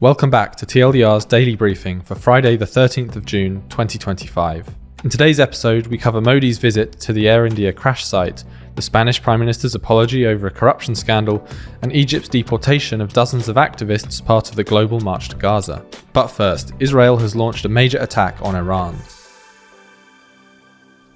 Welcome back to TLDR's daily briefing for Friday the 13th of June 2025. In today's episode, we cover Modi's visit to the AirIndia crash site, the Spanish Prime Minister's apology over a corruption scandal, and Egypt's deportation of dozens of activists part of the global march to Gaza. But first, Israel has launched a major attack on Iran.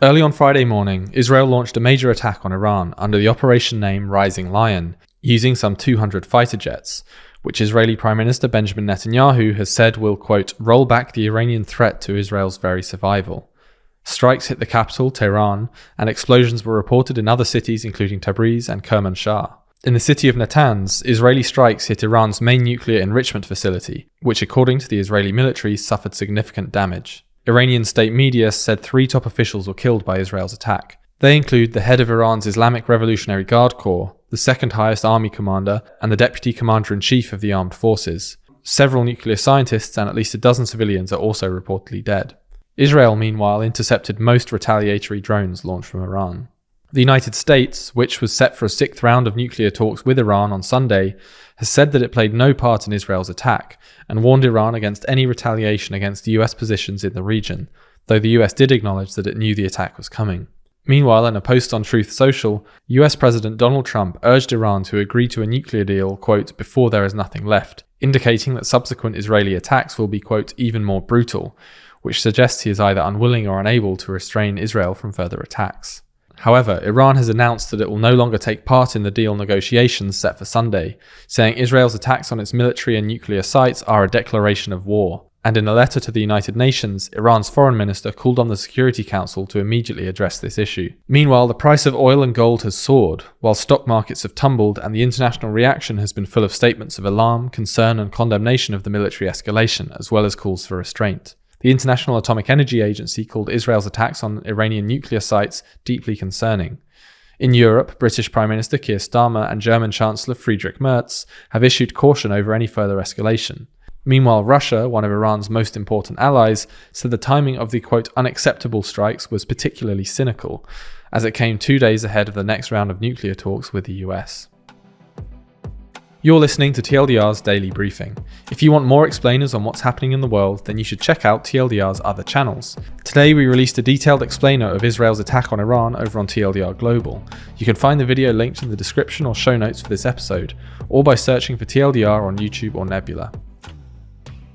Early on Friday morning, Israel launched a major attack on Iran under the operation name Rising Lion, using some 200 fighter jets, which Israeli Prime Minister Benjamin Netanyahu has said will, quote, roll back the Iranian threat to Israel's very survival. Strikes hit the capital, Tehran, and explosions were reported in other cities including Tabriz and Kermanshah. In the city of Natanz, Israeli strikes hit Iran's main nuclear enrichment facility, which according to the Israeli military suffered significant damage. Iranian state media said 3 top officials were killed by Israel's attack. They include the head of Iran's Islamic Revolutionary Guard Corps, the second highest army commander, and the deputy commander-in-chief of the armed forces. Several nuclear scientists and at least a dozen civilians are also reportedly dead. Israel, meanwhile, intercepted most retaliatory drones launched from Iran. The United States, which was set for a 6th round of nuclear talks with Iran on Sunday, has said that it played no part in Israel's attack and warned Iran against any retaliation against US positions in the region, though the US did acknowledge that it knew the attack was coming. Meanwhile, in a post on Truth Social, US President Donald Trump urged Iran to agree to a nuclear deal, quote, before there is nothing left, indicating that subsequent Israeli attacks will be, quote, even more brutal, which suggests he is either unwilling or unable to restrain Israel from further attacks. However, Iran has announced that it will no longer take part in the deal negotiations set for Sunday, saying Israel's attacks on its military and nuclear sites are a declaration of war. And in a letter to the United Nations, Iran's foreign minister called on the Security Council to immediately address this issue. Meanwhile, the price of oil and gold has soared, while stock markets have tumbled, and the international reaction has been full of statements of alarm, concern, and condemnation of the military escalation, as well as calls for restraint. The International Atomic Energy Agency called Israel's attacks on Iranian nuclear sites deeply concerning. In Europe, British Prime Minister Keir Starmer and German Chancellor Friedrich Merz have issued caution over any further escalation. Meanwhile, Russia, one of Iran's most important allies, said the timing of the, quote, unacceptable strikes was particularly cynical, as it came 2 days ahead of the next round of nuclear talks with the US. You're listening to TLDR's daily briefing. If you want more explainers on what's happening in the world, then you should check out TLDR's other channels. Today we released a detailed explainer of Israel's attack on Iran over on TLDR Global. You can find the video linked in the description or show notes for this episode, or by searching for TLDR on YouTube or Nebula.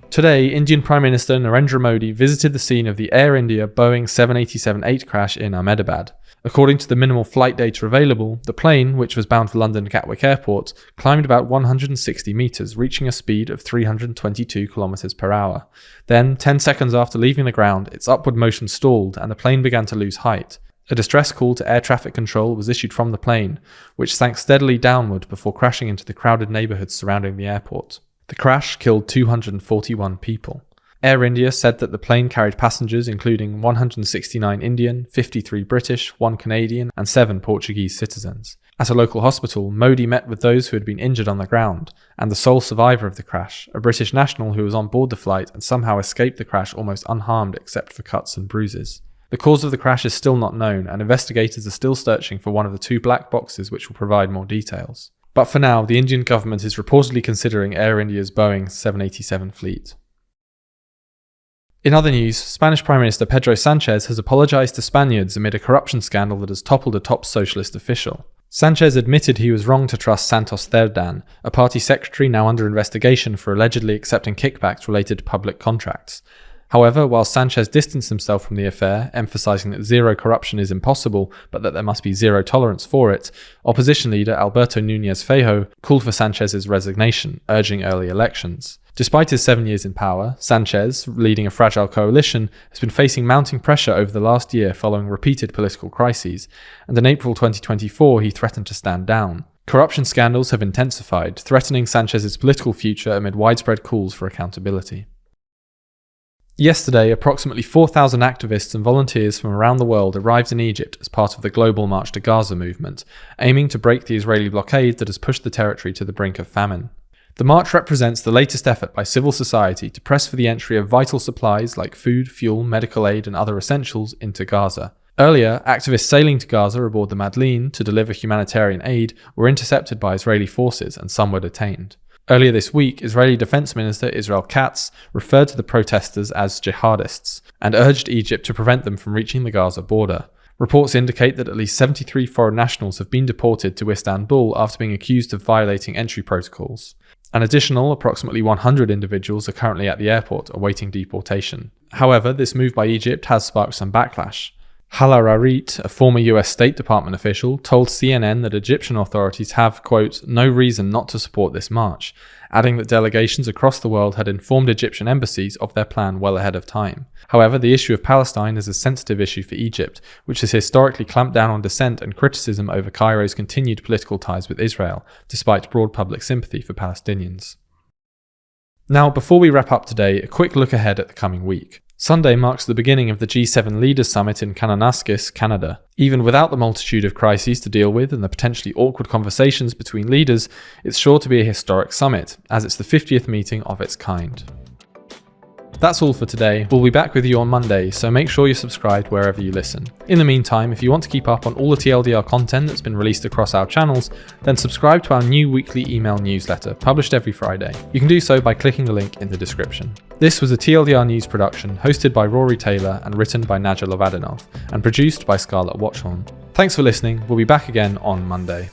Today, Indian Prime Minister Narendra Modi visited the scene of the AirIndia Boeing 787-8 crash in Ahmedabad. According to the minimal flight data available, the plane, which was bound for London Gatwick Airport, climbed about 160 metres, reaching a speed of 322 km per hour. Then, 10 seconds after leaving the ground, its upward motion stalled and the plane began to lose height. A distress call to air traffic control was issued from the plane, which sank steadily downward before crashing into the crowded neighbourhoods surrounding the airport. The crash killed 241 people. Air India said that the plane carried passengers including 169 Indian, 53 British, 1 Canadian, and 7 Portuguese citizens. At a local hospital, Modi met with those who had been injured on the ground, and the sole survivor of the crash, a British national who was on board the flight and somehow escaped the crash almost unharmed except for cuts and bruises. The cause of the crash is still not known, and investigators are still searching for one of the 2 black boxes which will provide more details. But for now, the Indian government is reportedly considering Air India's Boeing 787 fleet. In other news, Spanish Prime Minister Pedro Sanchez has apologised to Spaniards amid a corruption scandal that has toppled a top socialist official. Sanchez admitted he was wrong to trust Santos Cerdan, a party secretary now under investigation for allegedly accepting kickbacks related to public contracts. However, while Sanchez distanced himself from the affair, emphasising that zero corruption is impossible but that there must be zero tolerance for it, opposition leader Alberto Núñez Feijóo called for Sanchez's resignation, urging early elections. Despite his 7 years in power, Sanchez, leading a fragile coalition, has been facing mounting pressure over the last year following repeated political crises, and in April 2024 he threatened to stand down. Corruption scandals have intensified, threatening Sanchez's political future amid widespread calls for accountability. Yesterday, approximately 4,000 activists and volunteers from around the world arrived in Egypt as part of the global march to Gaza movement, aiming to break the Israeli blockade that has pushed the territory to the brink of famine. The march represents the latest effort by civil society to press for the entry of vital supplies like food, fuel, medical aid and other essentials into Gaza. Earlier, activists sailing to Gaza aboard the Madeleine to deliver humanitarian aid were intercepted by Israeli forces and some were detained. Earlier this week, Israeli Defense Minister Israel Katz referred to the protesters as jihadists and urged Egypt to prevent them from reaching the Gaza border. Reports indicate that at least 73 foreign nationals have been deported to Istanbul after being accused of violating entry protocols. An additional approximately 100 individuals are currently at the airport awaiting deportation. However, this move by Egypt has sparked some backlash. Hala Rarit, a former US State Department official, told CNN that Egyptian authorities have, quote, no reason not to support this march, adding that delegations across the world had informed Egyptian embassies of their plan well ahead of time. However, the issue of Palestine is a sensitive issue for Egypt, which has historically clamped down on dissent and criticism over Cairo's continued political ties with Israel, despite broad public sympathy for Palestinians. Now, before we wrap up today, a quick look ahead at the coming week. Sunday marks the beginning of the G7 Leaders Summit in Kananaskis, Canada. Even without the multitude of crises to deal with and the potentially awkward conversations between leaders, it's sure to be a historic summit, as it's the 50th meeting of its kind. That's all for today. We'll be back with you on Monday, so make sure you're subscribed wherever you listen. In the meantime, if you want to keep up on all the TLDR content that's been released across our channels, then subscribe to our new weekly email newsletter, published every Friday. You can do so by clicking the link in the description. This was a TLDR News production, hosted by Rory Taylor and written by Nadja Lovadinov, and produced by Scarlett Watchorn. Thanks for listening. We'll be back again on Monday.